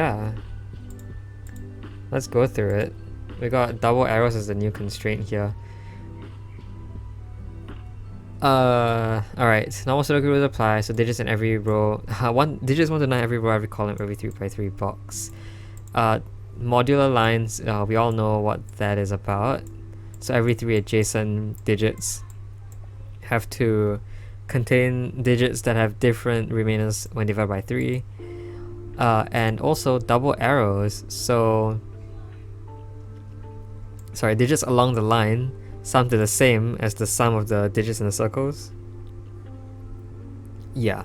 yeah. Let's go through it. We got double arrows as the new constraint here. Alright, normal Sudoku rules apply, so digits in every row, digits 1 to 9 every row, every column, every 3x3 box. Modular lines, we all know what that is about. So every 3 adjacent digits have to contain digits that have different remainders when divided by 3. And also double arrows, so digits along the line sum to the same as the sum of the digits in the circles. Yeah.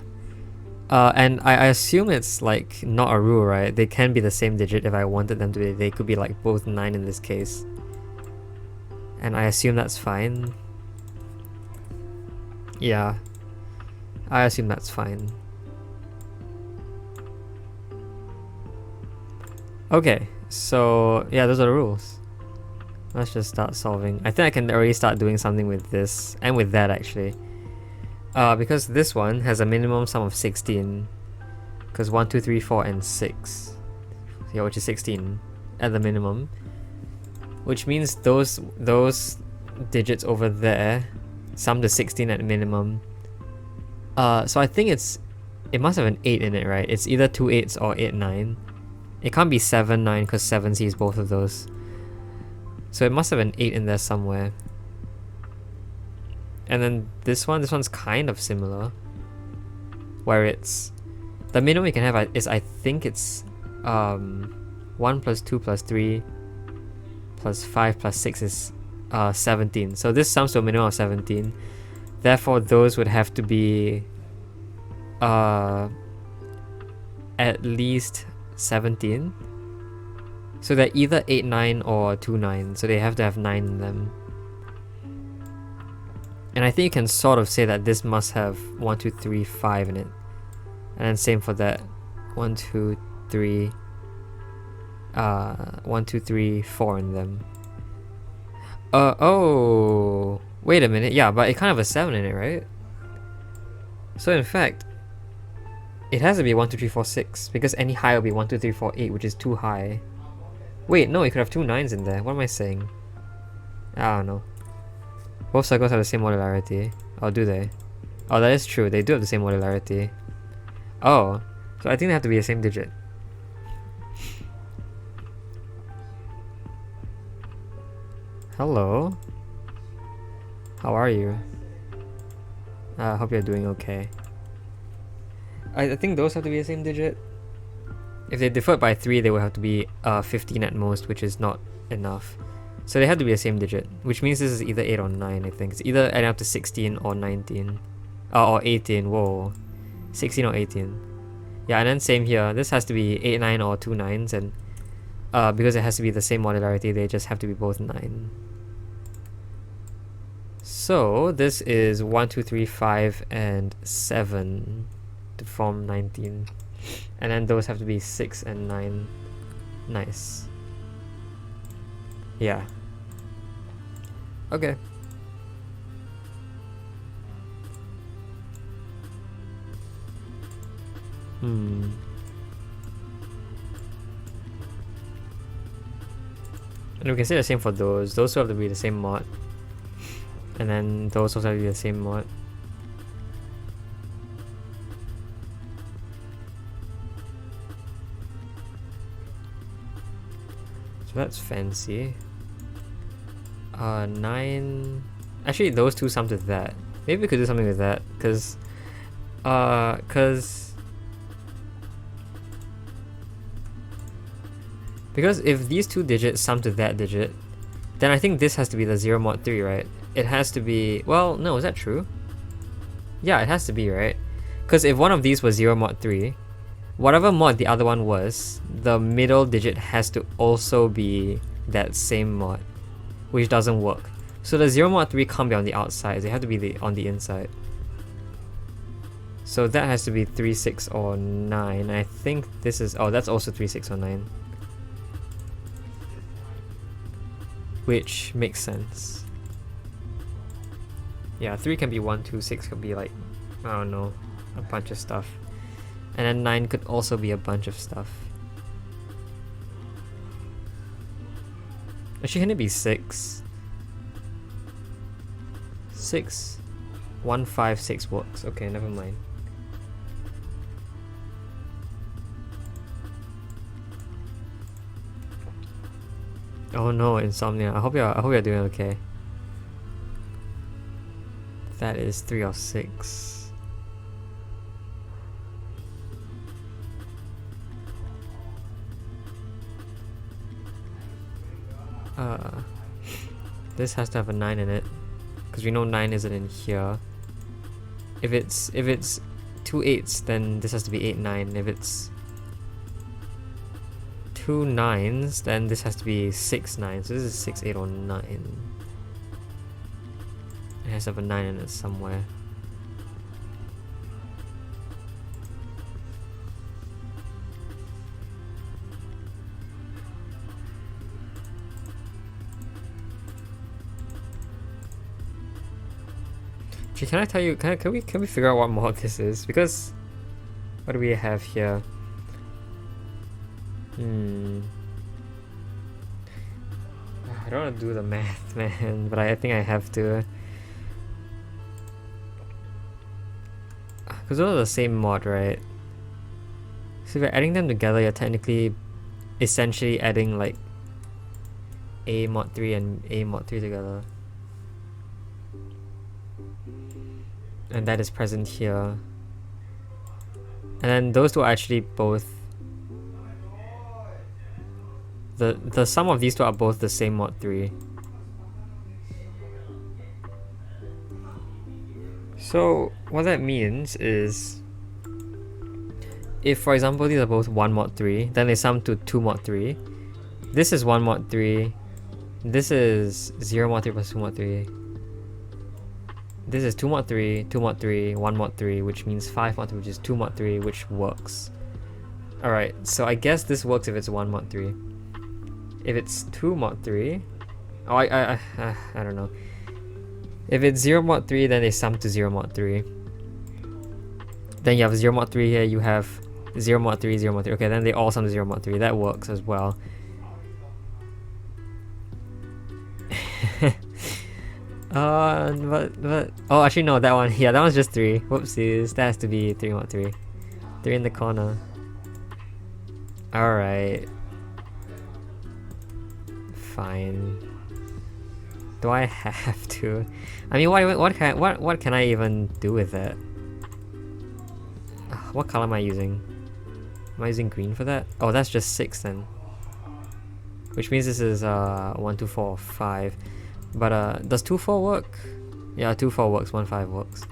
And I assume it's like not a rule, right? They can be the same digit if I wanted them to be. They could be like both 9 in this case. And I assume that's fine. Yeah. I assume that's fine. Okay, so yeah, those are the rules. Let's just start solving. I think I can already start doing something with this, and with that actually. Because this one has a minimum sum of 16. Because 1, 2, 3, 4, and 6. Yeah, which is 16 at the minimum. Which means those digits over there sum to 16 at minimum. So I think it must have an 8 in it, right? It's either 2 8s or 8 9. It can't be 7 9 because 7 sees both of those. So it must have an 8 in there somewhere. And then this one's kind of similar. Where it's the minimum you can have is, I think it's 1 plus 2 plus 3 plus 5 plus 6 is 17. So this sums to a minimum of 17. Therefore those would have to be at least 17. So they're either 8 9 or 2 9, so they have to have 9 in them. And I think you can sort of say that this must have 1 2 3 5 in it. And then same for that. 1 2 3 1 2 3 4 in them. Oh, wait a minute. Yeah, but it can't have a 7 in it, right? So in fact, it has to be 1 2 3 4 6, because any high will be 1 2 3 4 8, which is too high. Wait, no, you could have 2 9s in there. What am I saying? I don't know. Both circles have the same modularity. Oh, do they? Oh, that is true. They do have the same modularity. Oh, so I think they have to be the same digit. Hello. How are you? I hope you're doing okay. I think those have to be the same digit. If they differed by 3, they would have to be 15 at most, which is not enough. So they have to be the same digit, which means this is either 8 or 9, I think. It's either adding up to 16 or 19. Or 18, whoa. 16 or 18. Yeah, and then same here. This has to be 8 9 or 2 9s, and because it has to be the same modularity, they just have to be both 9. So this is 1 2 3 5 and 7 to form 19. And then those have to be 6 and 9. Nice. Yeah. Okay. And we can say the same for those. Those two have to be the same mod. And then those also have to be the same mod. So that's fancy. 9. Actually, those two sum to that. Maybe we could do something with that, because if these two digits sum to that digit, then I think this has to be the 0 mod 3, right? It has to be, well, no, is that true? Yeah, it has to be, right? Because if one of these was 0 mod 3, whatever mod the other one was, the middle digit has to also be that same mod, which doesn't work. So the 0 mod 3 can't be on the outside, they have to be on the inside. So that has to be 3 6 or 9. I think this is, oh, that's also 3 6 or 9. Which makes sense. Yeah, 3 can be 1, 2, 6 could be like, I don't know, a bunch of stuff. And then 9 could also be a bunch of stuff. Actually, can it be 6? 6. 1, 5, 6 works. Okay, never mind. Oh no, insomnia. I hope you're doing okay. That is 3 of 6. This has to have a 9 in it, because we know 9 isn't in here. If it's 2 8s, then this has to be 8 9. If it's 2 9s, then this has to be 6 9. So this is 6 8 or 9. It has to have a 9 in it somewhere. Can I tell you? Can we figure out what mod this is? Because what do we have here? I don't want to do the math, man, but I think I have to. Because those are the same mod, right? So if you're adding them together, you're technically, essentially adding like A mod 3 and A mod 3 together. And that is present here. And then those two are actually both... The sum of these two are both the same mod 3. So what that means is, if for example these are both 1 mod 3, then they sum to 2 mod 3. This is 1 mod 3. This is 0 mod 3 plus 2 mod 3. This is 2 mod 3, 2 mod 3, 1 mod 3, which means 5 mod 3, which is 2 mod 3, which works. Alright, so I guess this works if it's 1 mod 3. If it's 2 mod 3... Oh, I don't know. If it's 0 mod 3, then they sum to 0 mod 3. Then you have 0 mod 3 here, you have 0 mod 3, 0 mod 3. Okay, then they all sum to 0 mod 3. That works as well. But oh, actually no, that one, yeah, that one's just 3. Whoopsies, that has to be 3 mod 3. 3 in the corner. Alright. Fine. Do I have to? I mean, what can I even do with that? What color am I using? Am I using green for that? Oh, that's just 6 then. Which means this is 1 2 4 5. But does 2 4 work? Yeah, 2 4 works, 1 5 works.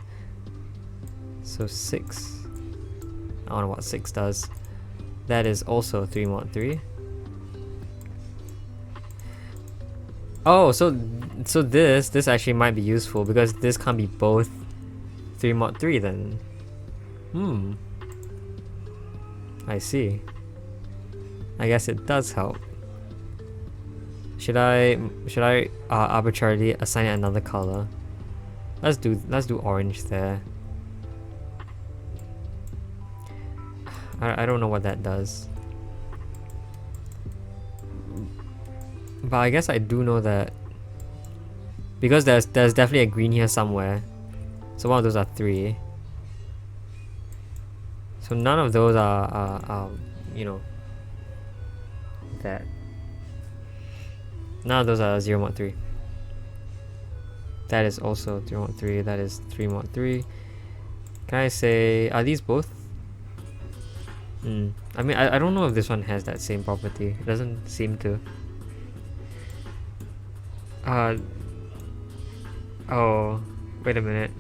So 6. I don't know what 6 does. That is also 3 mod 3. Oh, so this actually might be useful because this can't be both 3 mod 3 then. I see. I guess it does help. Should I arbitrarily assign it another color? Let's do orange there. I don't know what that does. But I guess I do know that because there's definitely a green here somewhere. So one of those are 3. So none of those are you know, that. None of those are 0 mod 3. That is also 0 mod 3. That is 3 mod 3. Can I say, are these both? I mean, I don't know if this one has that same property. It doesn't seem to. Oh, wait a minute.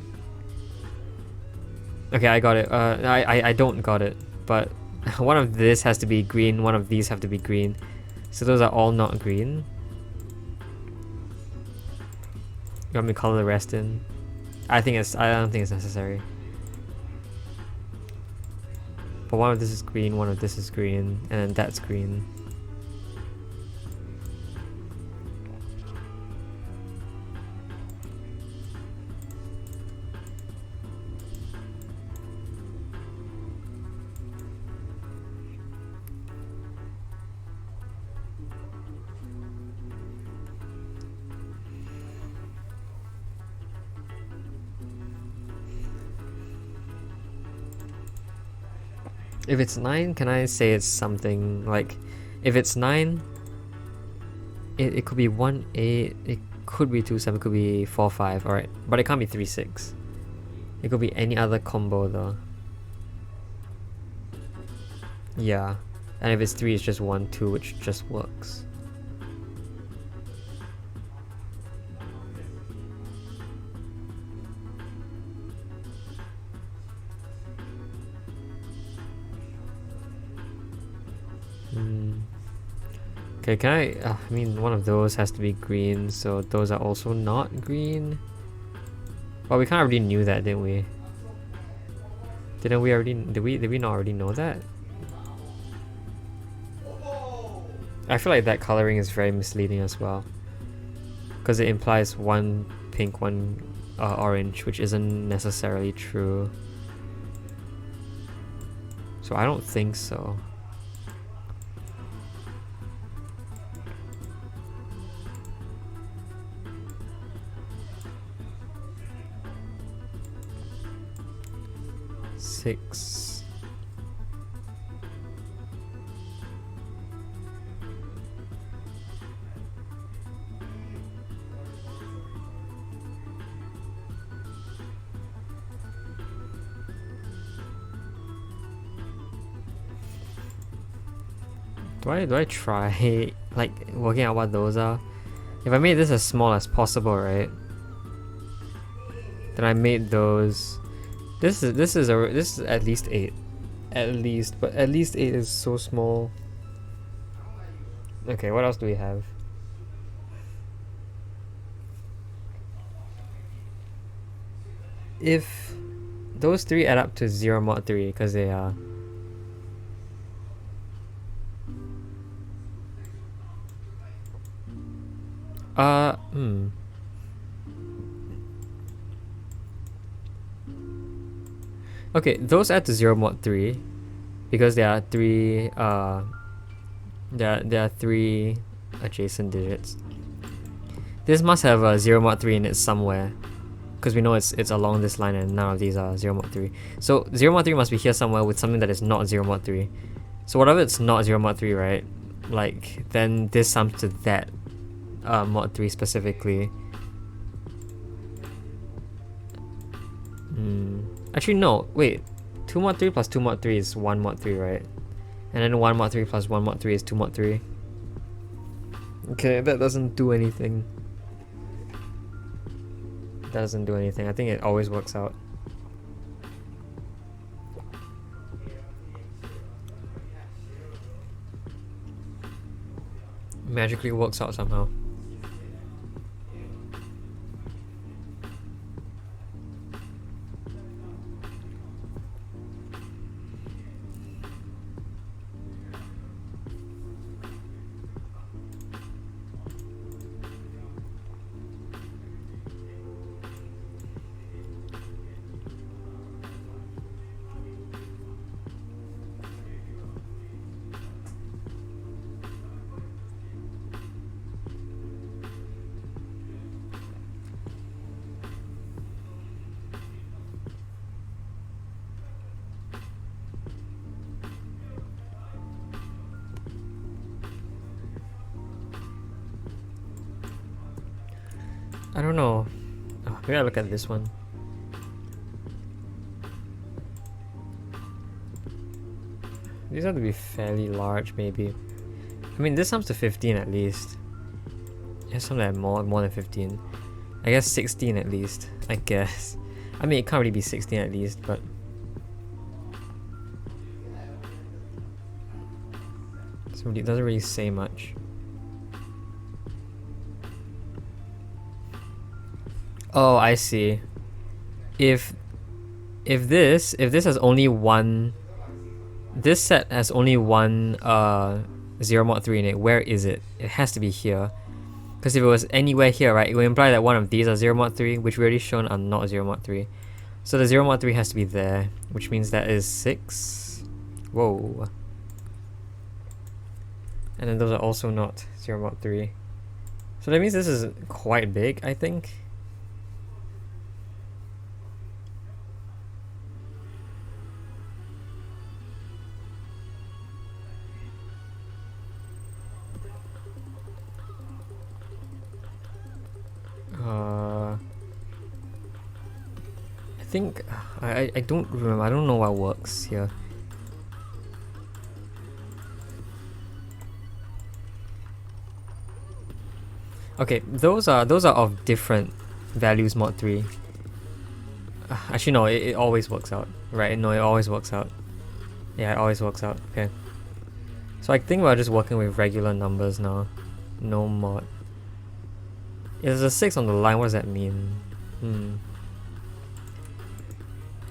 Okay, I got it. I don't got it, but one of this has to be green, one of these have to be green. So those are all not green. You want me to color the rest in? I don't think it's necessary. But one of this is green, one of this is green, and then that's green. If it's 9, can I say it's something like, if it's 9, it could be 1 8, it could be 2 7, it could be 4 5, alright, but it can't be 3 6. It could be any other combo though. Yeah, and if it's 3, it's just 1 2, which just works. Okay, can I mean, one of those has to be green, so those are also not green. Well, we kind of already knew that, didn't we? Did we not already know that? I feel like that coloring is very misleading as well, because it implies one pink, one orange, which isn't necessarily true. So I don't think so. Six. Do I try like working out what those are? If I made this as small as possible, right? Then I made those. This is at least 8. At least, but at least 8 is so small. Okay, what else do we have? If those 3 add up to 0 mod 3, because they are. Okay, those add to 0 mod 3 because there are 3 there are 3 adjacent digits. This must have a 0 mod 3 in it somewhere, because we know it's along this line and none of these are 0 mod 3. So 0 mod 3 must be here somewhere with something that is not 0 mod 3. So whatever it's not 0 mod 3, right? Like, then this sums to that mod 3 specifically. Actually no, wait. 2 mod 3 plus 2 mod 3 is 1 mod 3, right? And then 1 mod 3 plus 1 mod 3 is 2 mod 3. Okay, that doesn't do anything. That doesn't do anything. I think it always works out. Magically works out somehow. I don't know. Oh, maybe I look at this one. These have to be fairly large, maybe. I mean, this sums to 15 at least. There's some that are more than 15. I guess 16 at least. I guess. I mean, it can't really be 16 at least, but. It doesn't really say much. Oh, I see. If this has only one, this set has only one 0 mod 3 in it, where is it? It has to be here. Because if it was anywhere here, right, it would imply that one of these are 0 mod 3, which we already shown are not 0 mod 3. So the 0 mod 3 has to be there, which means that is 6. Whoa. And then those are also not 0 mod 3. So that means this is quite big, I think. think I don't remember. I don't know what works here. Okay, those are of different values mod 3. Actually no, it always works out. Right, no, it always works out. Yeah, it always works out. Okay. So I think we're just working with regular numbers now. No mod. There's a 6 on the line, what does that mean?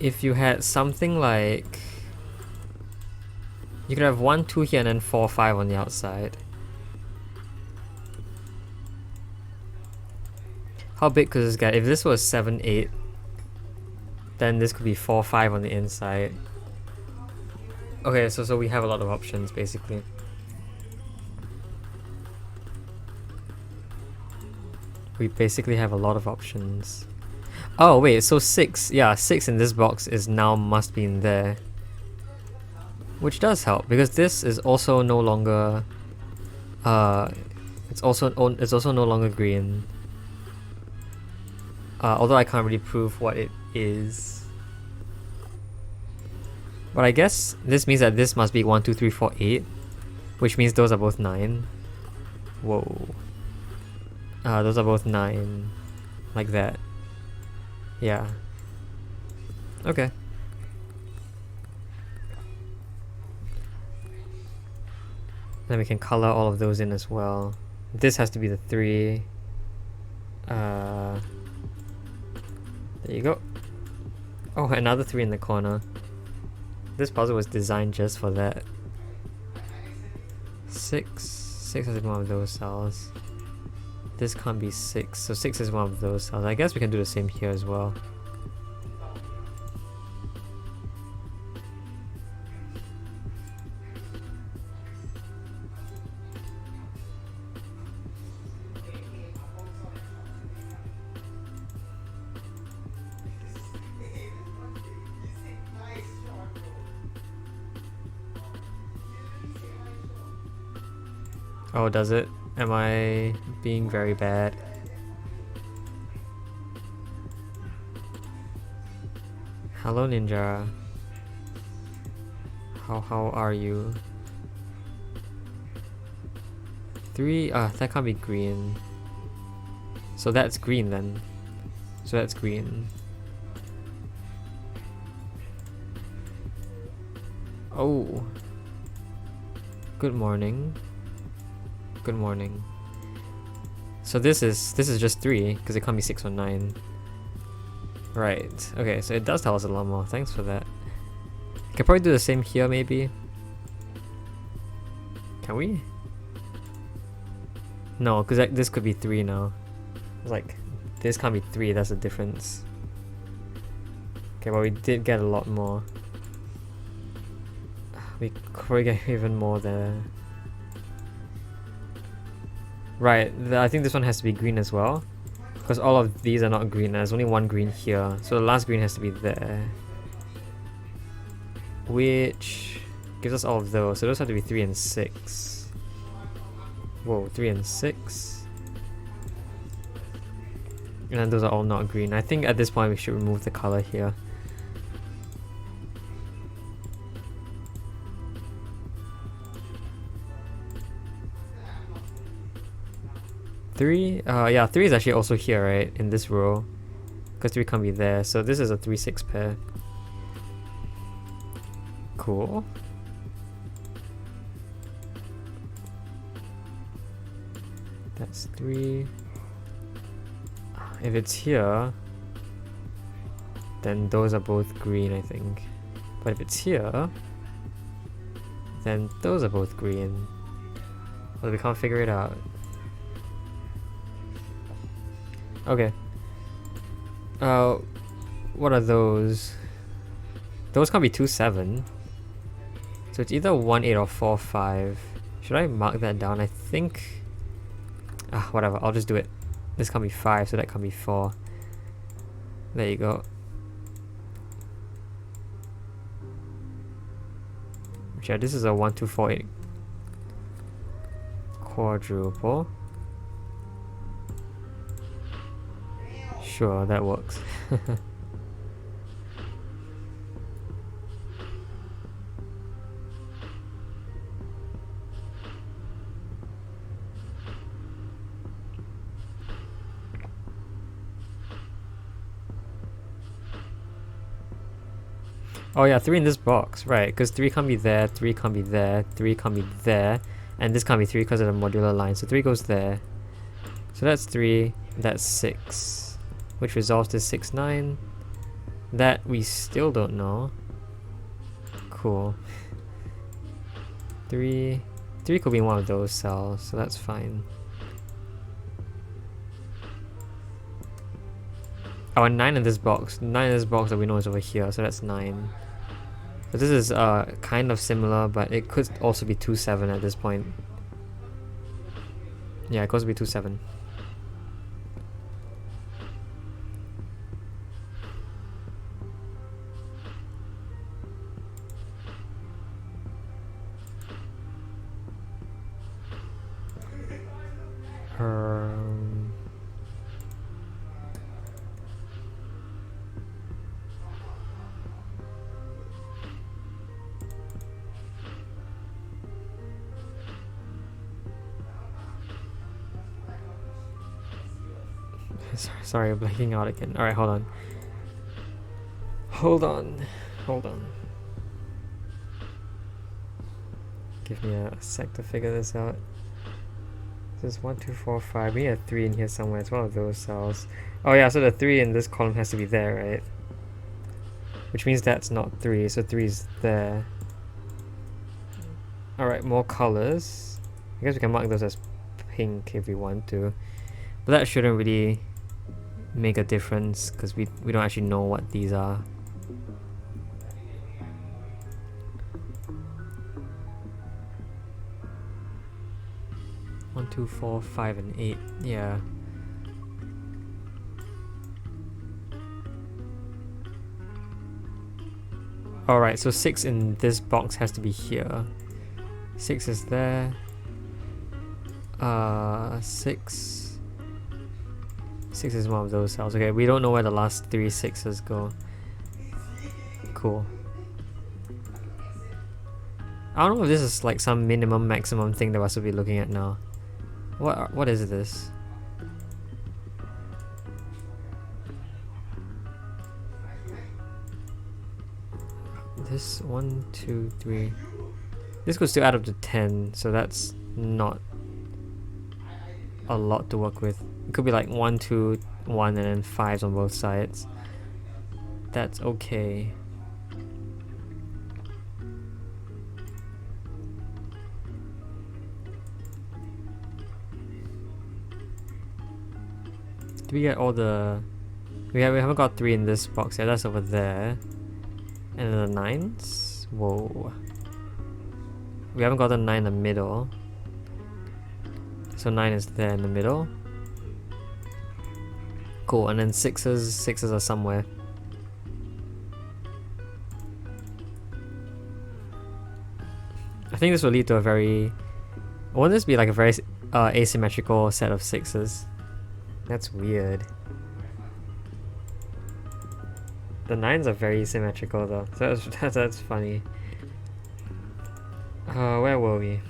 If you had something like... You could have 1, 2 here and then 4, 5 on the outside. How big could this get? If this was 7, 8, then this could be 4, 5 on the inside. Okay, so we have a lot of options basically. We basically have a lot of options. Oh wait, so 6, yeah, 6 in this box is now must be in there. Which does help, because this is also no longer it's also no longer green. Although I can't really prove what it is. But I guess this means that this must be 1, 2, 3, 4, 8. Which means those are both 9. Whoa. Those are both 9. Like that. Yeah. Okay. Then we can color all of those in as well. This has to be the 3. There you go. Oh, another 3 in the corner. This puzzle was designed just for that. 6 has to be one of those cells. This can't be 6, so 6 is one of those cells. I guess we can do the same here as well. Oh, does it? Am I being very bad? Hello Ninja. How are you? 3, that can't be green. So that's green then. So that's green. Oh. Good morning. Good morning. So this is just 3 because it can't be 6 or 9. Right. Okay, so it does tell us a lot more. Thanks for that. Can probably do the same here maybe. Can we? No, because this could be 3 now. It's like this can't be 3. That's the difference. Okay, but we did get a lot more. We could probably get even more there. Right, I think this one has to be green as well. Because all of these are not green, there's only one green here. So the last green has to be there. Which gives us all of those. So those have to be 3 and 6. Whoa, 3 and 6. And then those are all not green. I think at this point we should remove the color here. Yeah, 3 is actually also here, right? In this row. Because 3 can't be there. So this is a 3-6 pair. Cool. That's 3. If it's here, then those are both green, I think. But if it's here, then those are both green. Well, we can't figure it out. Okay. What are those? Those can't be 2, 7. So it's either 1, 8 or 4, 5. Should I mark that down? I think... whatever, I'll just do it. This can't be 5, so that can't be 4. There you go. Yeah, this is a 1, 2, 4, 8 quadruple. Sure, that works. Oh yeah, 3 in this box, right? Because 3 can't be there, 3 can't be there, 3 can't be there, and this can't be 3 because of the modular line. So 3 goes there. So that's 3, that's 6, which resolves to 6, 9. That we still don't know. Cool. 3 could be in one of those cells, so that's fine. Oh, and 9 in this box. 9 in this box that we know is over here, so that's 9. So this is kind of similar, but it could also be 2, 7 at this point. Yeah, it could also be 2, 7. Sorry, I'm blanking out again. Alright, hold on. Hold on. Give me a sec to figure this out. This is 1, 2, 4, 5. We need a 3 in here somewhere. It's one of those cells. Oh yeah, so the 3 in this column has to be there, right? Which means that's not 3, so 3 is there. Alright, more colors. I guess we can mark those as pink if we want to. But that shouldn't really make a difference because we don't actually know what these are. One, 2, 4, 5, and 8. Yeah. Alright, so 6 in this box has to be here. 6 is there. 6 is one of those cells. Okay, we don't know where the last 3 6s go. Cool. I don't know if this is like some minimum maximum thing that we're supposed to be looking at now. What is this? This 1, 2, 3. This could still add up to 10, so that's not a lot to work with. It could be like 1, 2, 1, and then 5s on both sides. That's okay. Do we get all the... We haven't got 3 in this box yet, that's over there. And then the 9s? Whoa. We haven't got the 9 in the middle. So 9 is there in the middle. Cool, and then 6s are somewhere. I think this will lead to a very... Won't this be like a very asymmetrical set of 6s? That's weird. The 9s are very symmetrical though, so that's funny. Where were we?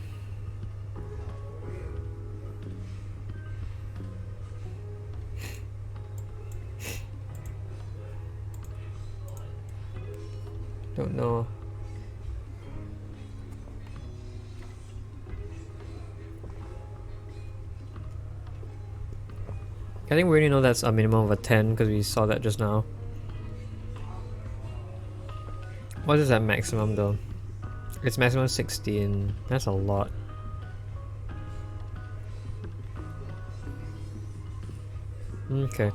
Don't know. I think we already know that's a minimum of a 10 because we saw that just now. What is that maximum though? It's maximum 16. That's a lot. Okay.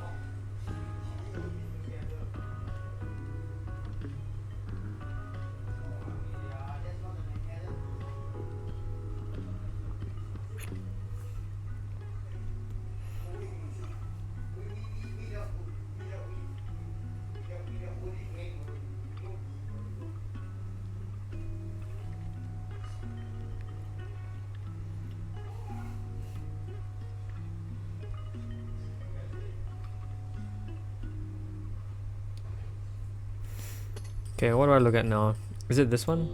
Okay, what do I look at now? Is it this one?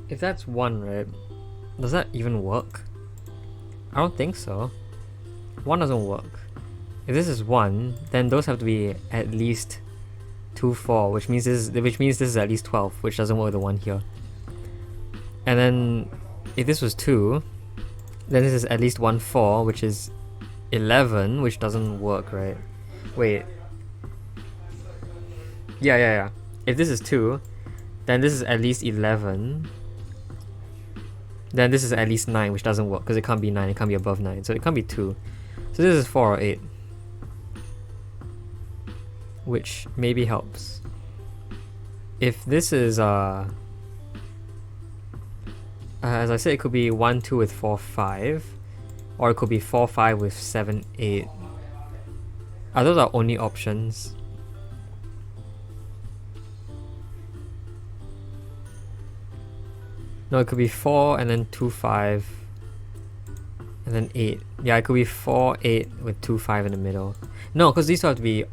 if that's 1, right, does that even work? I don't think so. 1 doesn't work. If this is 1, then those have to be at least 2, 4, which means this is at least 12, which doesn't work with the 1 here. And then if this was 2, then this is at least 1, 4, which is 11, which doesn't work, right? Wait. Yeah. If this is 2, then this is at least 11. Then this is at least 9, which doesn't work because it can't be 9, it can't be above 9, so it can't be 2. So this is 4 or 8, which maybe helps. If this is as I said, it could be 1, 2 with 4, 5, or it could be 4, 5 with 7, 8. Those are only options. No, it could be 4 and then 2, 5, and then 8. Yeah, it could be 4, 8 with 2, 5 in the middle. No, because these have to be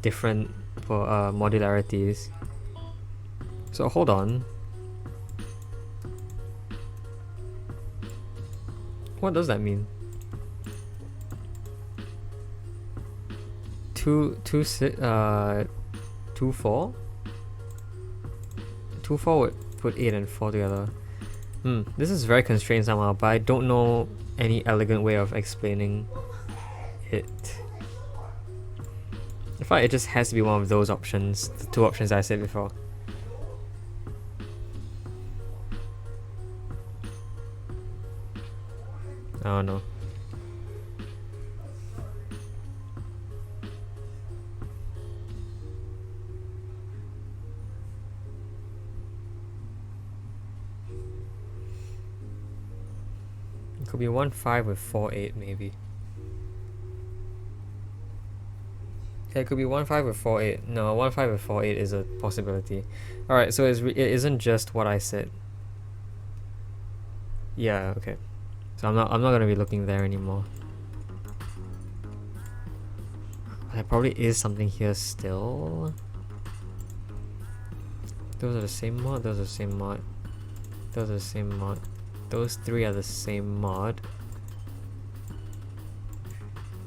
different for modularities. So hold on. What does that mean? 2, 4? 2, 4 would put 8 and 4 together. This is very constrained somehow, but I don't know any elegant way of explaining it. In fact, it just has to be one of those options, the 2 options I said before. I don't know. It could be 1, 5 with 4, 8 maybe. Yeah, it could be 1, 5 with 4, 8. No, 1, 5 with 4, 8 is a possibility. Alright, so it isn't just what I said. Yeah, okay. So I'm not gonna be looking there anymore. There probably is something here still. Those are the same mod, those are the same mod. Those are the same mod. Those 3 are the same mod.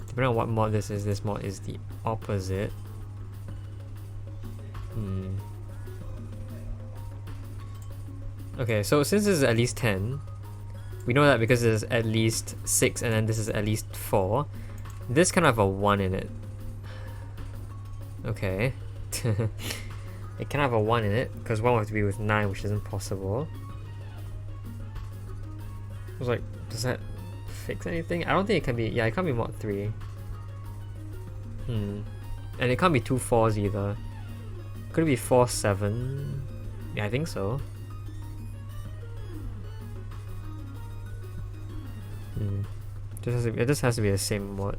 Depending on what mod this mod is the opposite. Okay, so since this is at least 10, we know that because there's at least 6 and then this is at least 4, this can have a 1 in it. Okay. It can have a 1 in it, because 1 would have to be with 9, which isn't possible. I was like, does that fix anything? I don't think it can be. Yeah, it can't be mod 3. And it can't be 2 4s either. Could it be 4 7? Yeah, I think so. It just has to be the same mod.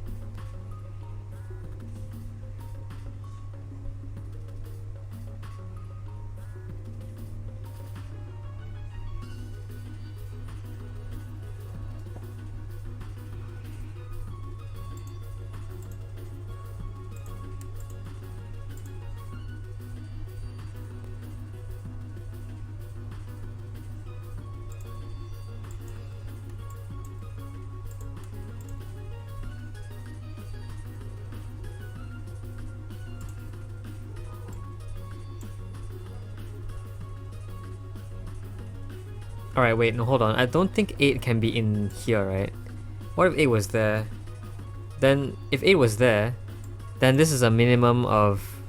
Alright, wait, no, hold on. I don't think 8 can be in here, right? What if 8 was there? Then, if 8 was there, then this is a minimum of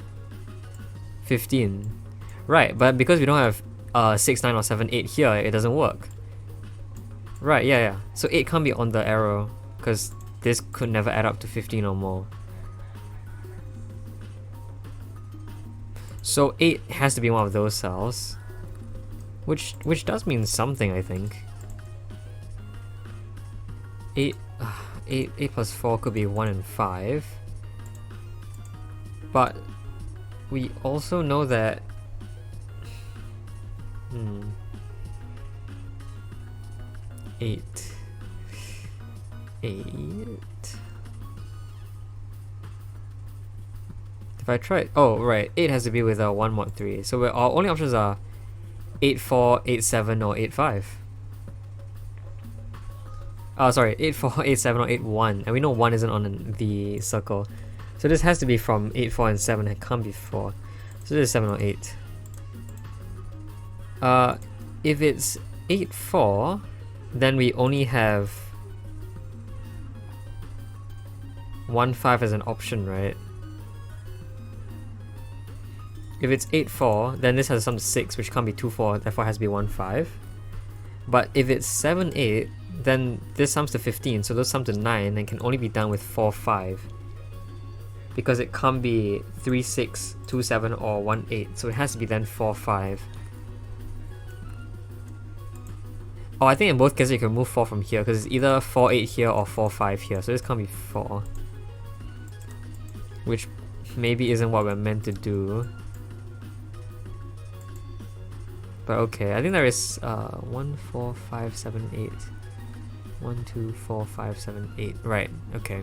15. Right, but because we don't have 6, 9, or 7, 8 here, it doesn't work. Right, yeah. So 8 can't be on the arrow, because this could never add up to 15 or more. So 8 has to be one of those cells. Which does mean something, I think. 8 plus 4 could be 1 and 5. But we also know that 8. If I try, oh right, 8 has to be with 1 mod 3. So our only options are 8, 4, 8, 7, or 8, 5. Oh, sorry, 8, 4, 8, 7, or 8, 1. And we know 1 isn't on the circle. So this has to be from 8, 4, and 7. It can't be 4. So this is 7 or 8. If it's 8, 4, then we only have 1, 5 as an option, right? If it's 8, 4, then this has a sum to 6, which can't be 2, 4, therefore it has to be 1, 5. But if it's 7, 8, then this sums to 15, so those sum to 9 and can only be done with 4, 5. Because it can't be 3, 6, 2, 7, or 1, 8, so it has to be then 4, 5. Oh, I think in both cases you can move 4 from here, because it's either 4, 8 here or 4, 5 here, so this can't be 4. Which maybe isn't what we're meant to do. But okay, I think there is 1, 4, 5, 7, 8. 1, 2, 4, 5, 7, 8. Right, okay.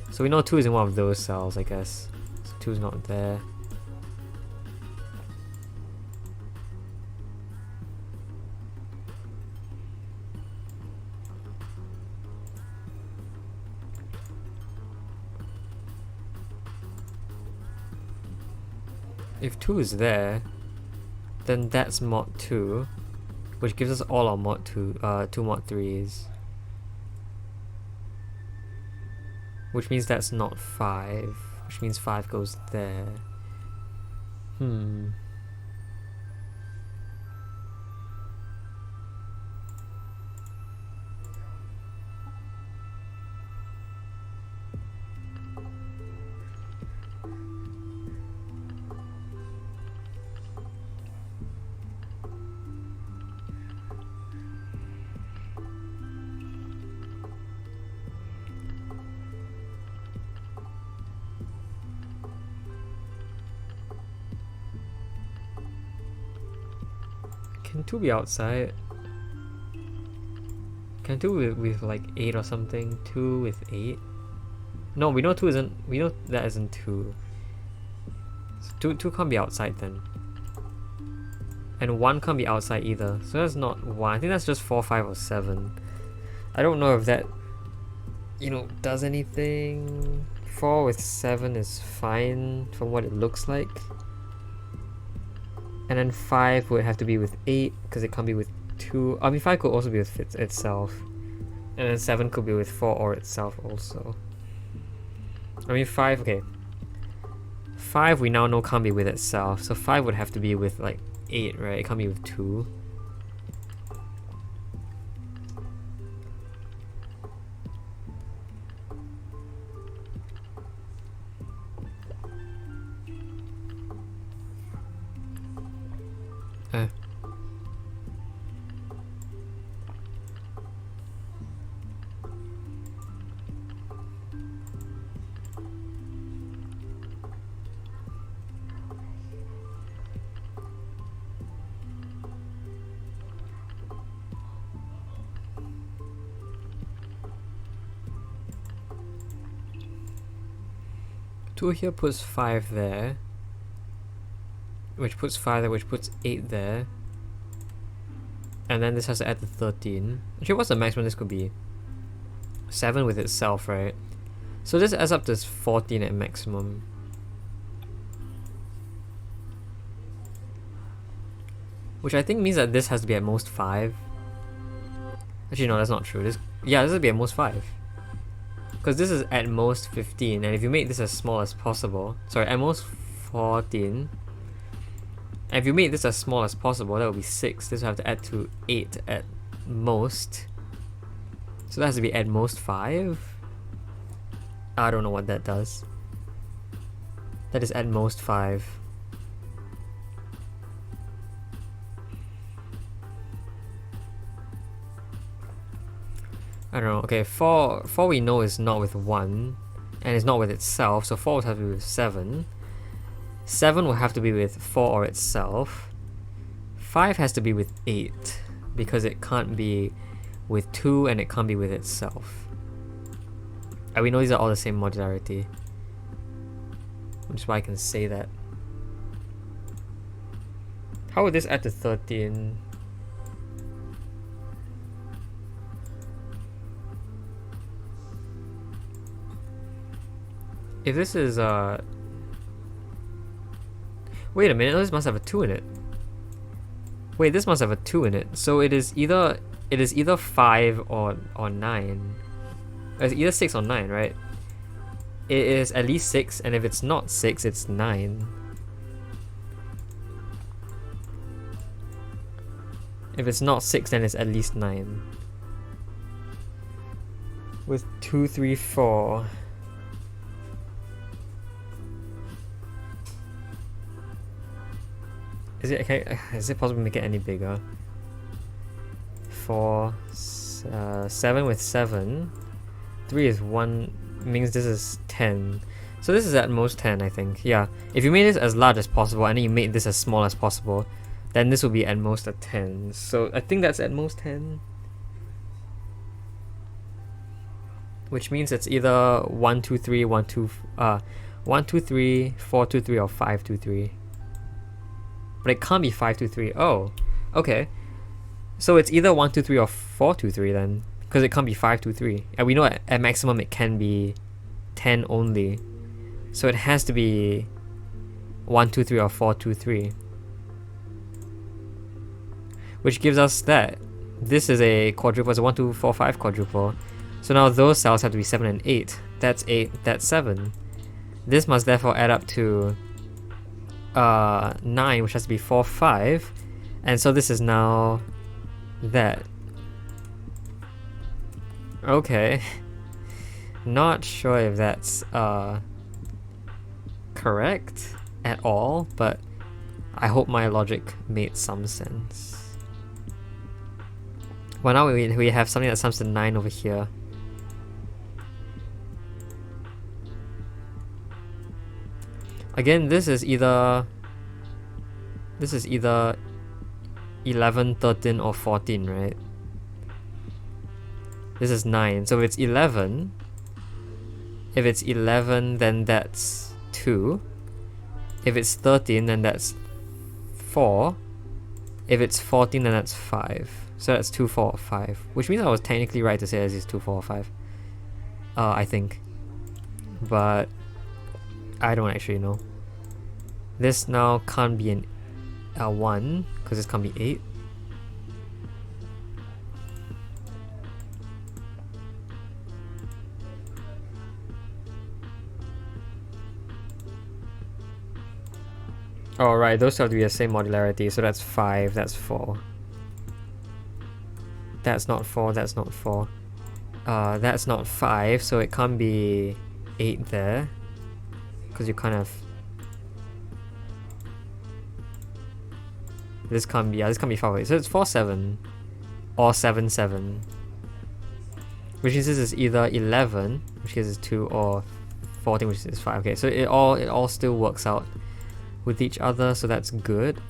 So we know 2 is in one of those cells, I guess. So 2 is not there. If 2 is there, then that's mod 2, which gives us all our mod 2 mod 3s. Which means that's not 5, which means 5 goes there. Can 2 be outside? Can 2 with like 8 or something? 2 with 8? No, we know 2 isn't. We know that isn't 2. So 2 can't be outside then. And 1 can't be outside either. So that's not 1. I think that's just 4, 5, or 7. I don't know if that, does anything. 4 with 7 is fine from what it looks like. And then 5 would have to be with 8 because it can't be with 2. I mean 5 could also be with itself. And then 7 could be with 4 or itself also. I mean 5, okay. 5 we now know can't be with itself. So 5 would have to be with like 8, right? It can't be with 2. Two here puts 5 there, which puts 5 there, which puts 8 there, and then this has to add the 13. Actually, what's the maximum this could be? 7 with itself, right? So this adds up to 14 at maximum. Which I think means that this has to be at most 5. Actually, no, that's not true. This would be at most 5. Because this is at most 15, and if you make this as small as possible, sorry, at most 14, and if you make this as small as possible, that would be 6. This will have to add to 8 at most. So that has to be at most 5. I don't know what that does. That is at most 5. I don't know. Okay, 4 we know is not with 1, and it's not with itself, so 4 would have to be with 7. 7 will have to be with 4 or itself. 5 has to be with 8, because it can't be with 2 and it can't be with itself. And we know these are all the same modularity, which is why I can say that. How would this add to 13? If this is wait a minute, this must have a 2 in it. Wait, this must have a 2 in it. So it is either 5 or 9. It's either 6 or 9, right? It is at least 6, and if it's not 6, it's 9. If it's not 6, then it's at least 9. With 2, 3, 4. Is it possible to make it any bigger? 4, 7 with 7. 3 is 1, means this is 10. So this is at most 10, I think. Yeah, if you made this as large as possible and then you made this as small as possible, then this will be at most a 10. So I think that's at most 10. Which means it's either 1, 2, 3, 1, 2, 1, 2, 3, 4, 2, 3, or 5, 2, 3. But it can't be 5, 2, 3. Oh, okay. So it's either 1, 2, 3 or 4, 2, 3 then. Because it can't be 5, 2, 3. And we know at maximum it can be 10 only. So it has to be 1, 2, 3 or 4, 2, 3. Which gives us that. This is a quadruple, it's a 1, 2, 4, 5 quadruple. So now those cells have to be 7 and 8. That's 8, that's 7. This must therefore add up to 9, which has to be 4, 5. And so this is now that. Okay. Not sure if that's correct at all, but I hope my logic made some sense. Well, now we have something that sums to 9 over here. Again, this is either 11, 13, or 14, right? This is 9. So if it's 11, then that's 2. If it's 13, then that's 4. If it's 14, then that's 5. So that's 2, 4, 5. Which means I was technically right to say this is 2, 4, 5. I think. But I don't actually know. This now can't be an 1, because this can't be 8. Oh right, those have to be the same modularity, so that's 5, that's 4. That's not 4, that's not 4. That's not 5, so it can't be 8 there. Because you kind of... This can't be 5, so it's 4, 7. Or 7, 7. Which means this is either 11, which is 2, or 14, which is 5. Okay, so it all still works out with each other, so that's good.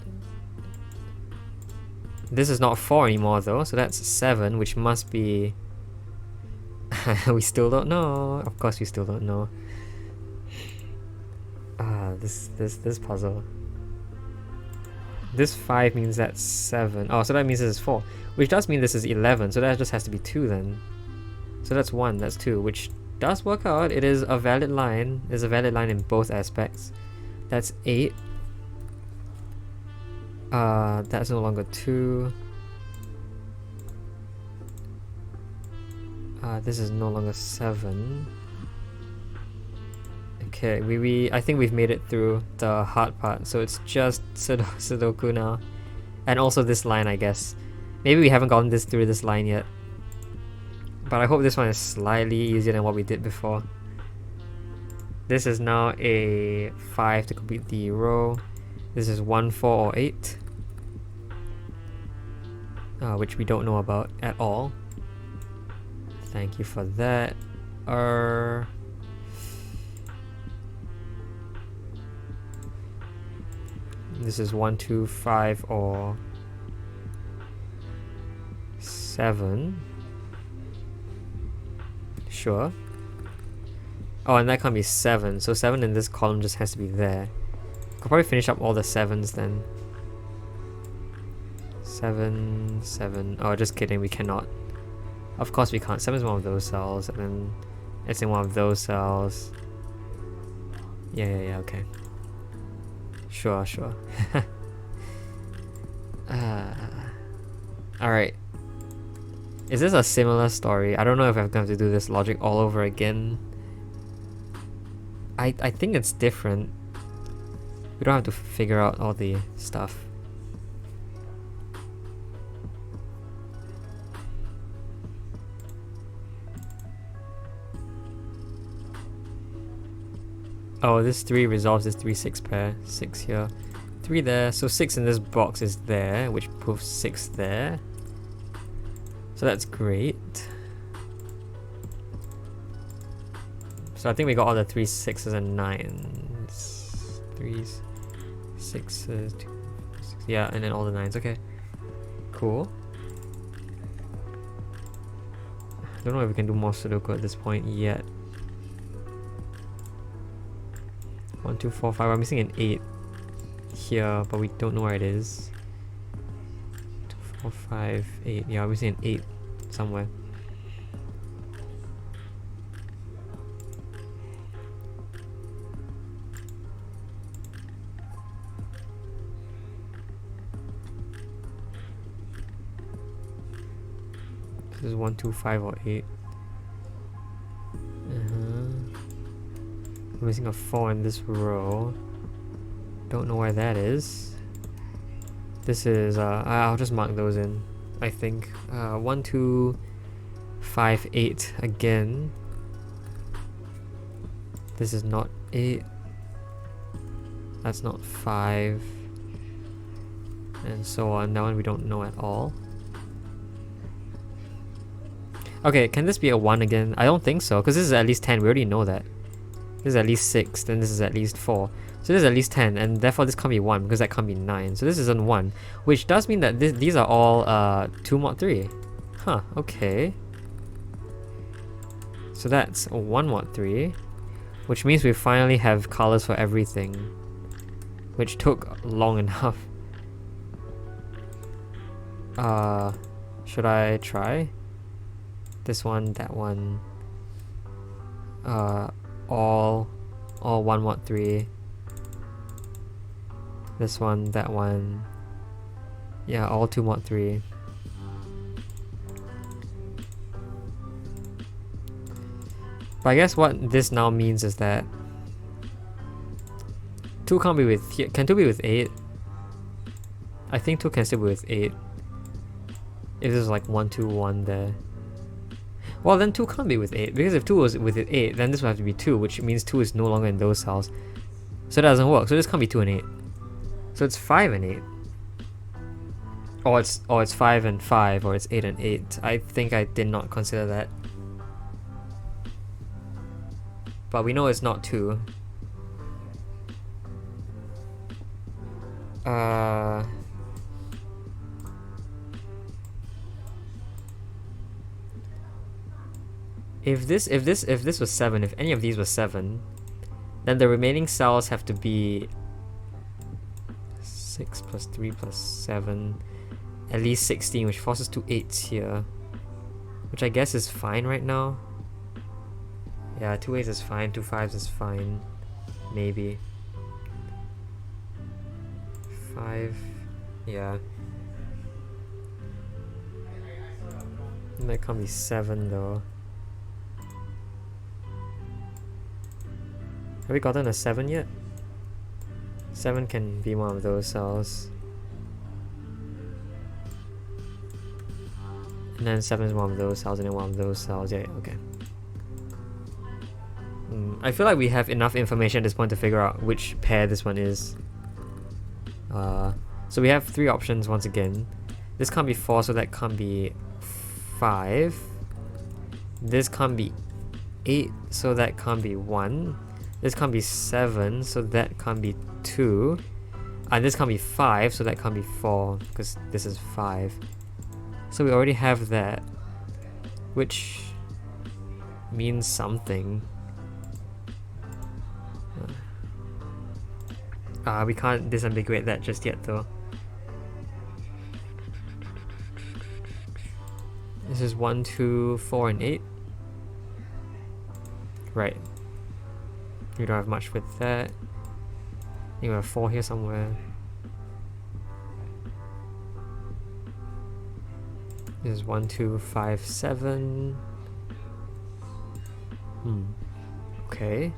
This is not 4 anymore though, so that's 7, which must be... we still don't know. Of course we still don't know. This puzzle. This 5 means that's 7. Oh, so that means this is 4. Which does mean this is 11, so that just has to be 2 then. So that's 1, that's 2, which does work out. It is a valid line. It's a valid line in both aspects. That's 8. That's no longer 2. This is no longer 7. Okay, I think we've made it through the hard part, so it's just Sudoku now. And also this line, I guess. Maybe we haven't gotten through this line yet. But I hope this one is slightly easier than what we did before. This is now a 5 to complete the row. This is 1, 4, or 8. Which we don't know about at all. Thank you for that. This is 1, 2, 5, or 7. Sure. Oh, and that can't be 7. So 7 in this column just has to be there. Could probably finish up all the 7s then. 7, 7. Oh, just kidding, we cannot. Of course we can't. 7 is one of those cells, and then it's in one of those cells. Yeah, okay. Sure. Alright. Is this a similar story? I don't know if I'm going to have to do this logic all over again. I think it's different. We don't have to figure out all the stuff. Oh, this 3 resolves this 3, 6 pair. 6 here. 3 there. So 6 in this box is there, which proves 6 there. So that's great. So I think we got all the 3, 6s and 9s. 3s, 6s, 2, 6. Yeah, and then all the 9s. Okay. Cool. I don't know if we can do more Sudoku at this point yet. 1, 2, 4, 5. I'm missing an 8 here, but we don't know where it is. 2, 4, 5, 8. Yeah, I'm missing an 8 somewhere. This is 1, 2, 5, or 8. I'm missing a 4 in this row. Don't know where that is. This is, I'll just mark those in, I think. 1, 2, 5, 8 again. This is not 8. That's not 5. And so on. That one we don't know at all. Okay, can this be a 1 again? I don't think so, because this is at least 10. We already know that. This is at least 6, then this is at least 4. So this is at least 10, and therefore this can't be 1, because that can't be 9. So this isn't 1, which does mean that these are all 2 mod 3. Huh, okay. So that's 1 mod 3, which means we finally have colors for everything, which took long enough. Should I try? This one, that one. All 1 mod 3. This one, that one. Yeah, all 2 mod 3. But I guess what this now means is that 2 can't be with here. Can 2 be with 8? I think 2 can still be with 8. If this is like 1, 2, 1 there. Well, then 2 can't be with 8, because if 2 was with 8, then this would have to be 2, which means 2 is no longer in those cells. So that doesn't work. So this can't be 2 and 8. So it's 5 and 8. Or it's 5 and 5, or it's 8 and 8. I think I did not consider that. But we know it's not 2. If this was 7, if any of these was 7, then the remaining cells have to be 6 plus 3 plus 7, at least 16, which forces 2 8s here, which I guess is fine right now. Yeah, 2 8s is fine, 2 5s is fine, maybe. 5, yeah. And that can't be 7 though. Have we gotten a 7 yet? 7 can be one of those cells. And then 7 is one of those cells, and then one of those cells. Yeah, okay. I feel like we have enough information at this point to figure out which pair this one is. So we have 3 options once again. This can't be 4, so that can't be 5. This can't be 8, so that can't be 1. This can't be 7, so that can't be 2. And this can't be 5, so that can't be 4, because this is 5. So we already have that, which means something. We can't disambiguate that just yet though. This is 1, 2, 4, and 8. Right. We don't have much with that. I think we have 4 here somewhere. This is 1, 2, 5, 7. Okay.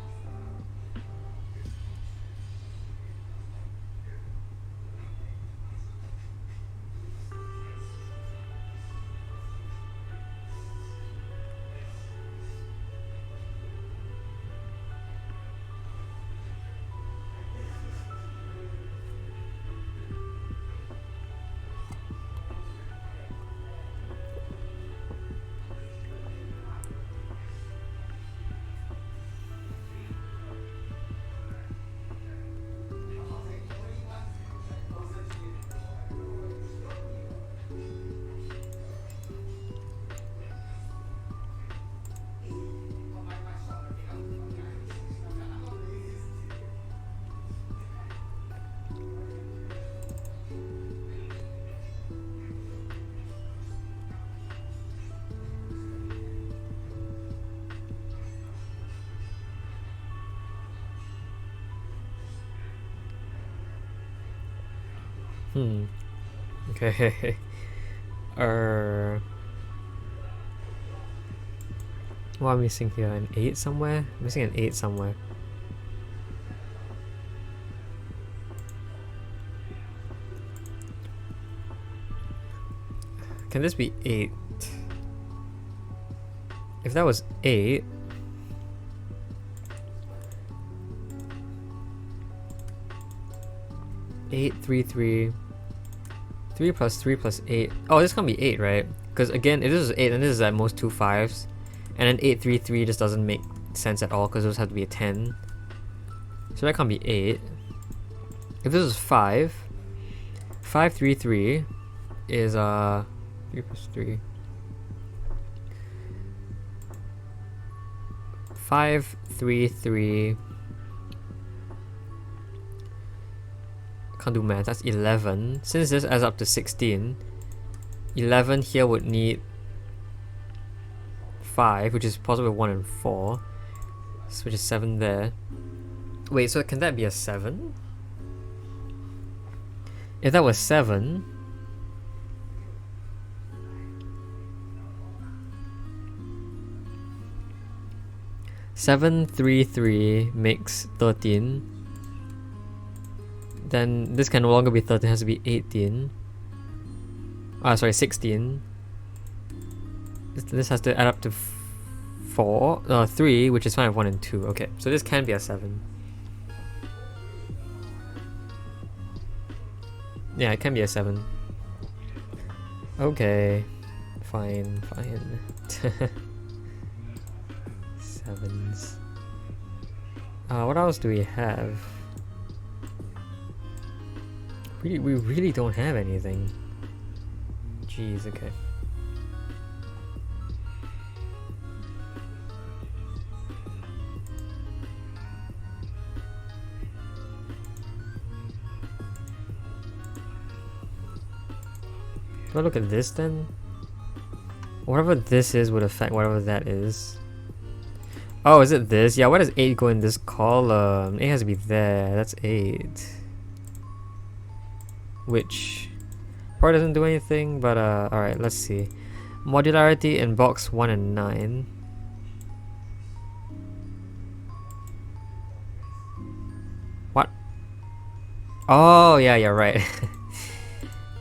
Okay. What am I missing here? An 8 somewhere? I'm missing an 8 somewhere. Can this be 8? If that was 8, eight, 3, 3. 3 plus 3 plus 8. Oh, this can't be 8, right? Because again, if this is 8, then this is at most 2 5s. And then 8, 3, 3 just doesn't make sense at all because those have to be a 10. So that can't be 8. If this is 5, 5, 3, 3 is 3 plus 3. 5, 3, 3. Can't do math. That's 11. Since this adds up to 16, 11 here would need 5, which is possibly 1 and 4, which is 7 there. Wait, so can that be a 7? If that was 7, seven, 3, 3 makes 13. Then this can no longer be 13, it has to be 18. Sorry, 16. This has to add up to 3, which is fine with 1 and 2. Okay, so this can be a 7. Yeah, it can be a 7. Okay, fine. 7s. What else do we have? We really don't have anything. Jeez, okay. Do I look at this then? Whatever this is would affect whatever that is. Oh, is it this? Yeah, why does 8 go in this column? 8 has to be there. That's 8. Which probably doesn't do anything, but alright, let's see. Modularity in box 1 and 9. What? Oh yeah, you're right.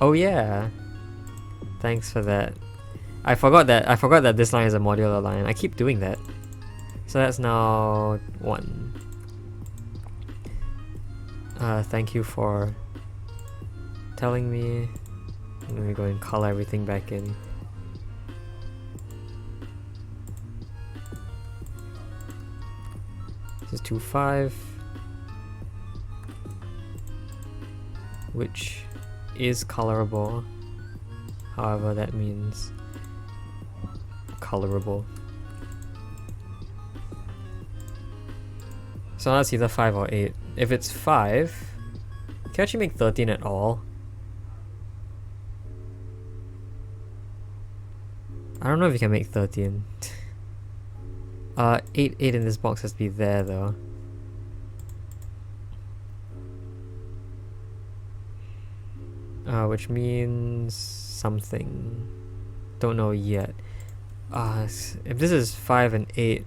Oh yeah. Thanks for that. I forgot that this line is a modular line. I keep doing that. So that's now 1. Thank you for telling me. Let me go and color everything back in. This is 2, 5, which is colorable, however that means colorable. So that's either 5 or 8. If it's 5, can you actually make 13 at all? I don't know if you can make 13. 8 in this box has to be there though. Which means something. Don't know yet. If this is 5 and 8,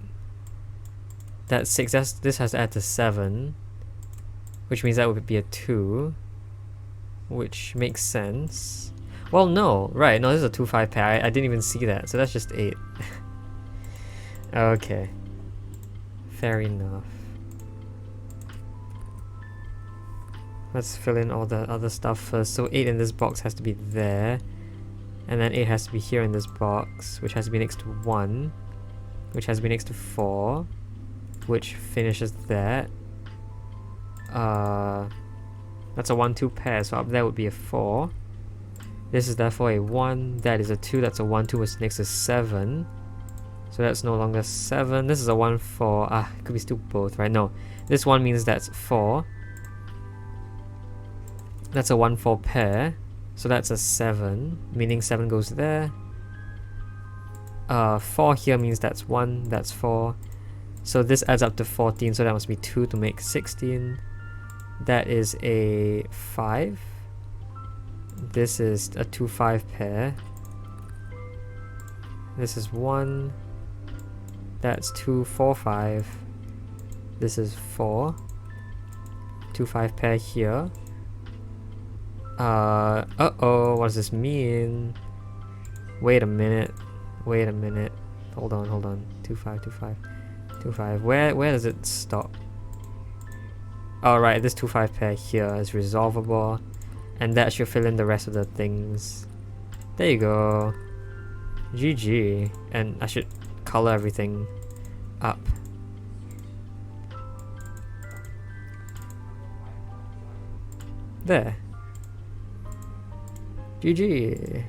that's 6. This has to add to 7, which means that would be a 2, which makes sense. Well, no, right? No, this is a 2-5 pair. I didn't even see that, so that's just 8. Okay, fair enough. Let's fill in all the other stuff first. So 8 in this box has to be there. And then 8 has to be here in this box, which has to be next to 1. Which has to be next to 4. Which finishes that. That's a 1-2 pair, so up there would be a 4. This is therefore a 1. That is a 2. That's a 1-2, which next is 7. So that's no longer 7. This is a 1-4. It could be still both, right? No. This 1 means that's 4. That's a 1-4 pair. So that's a 7, meaning 7 goes there. 4 here means that's 1, that's 4. So this adds up to 14, so that must be 2 to make 16. That is a 5. This is a 2-5 pair. This is 1. That's 2, 4, 5. This is 4. 2-5 pair here. Uh-oh, what does this mean? Wait a minute. Hold on. 2-5, 2-5, 2-5. Where does it stop? Alright, this 2-5 pair here is resolvable. And that should fill in the rest of the things. There you go. GG. And I should color everything up. There. GG.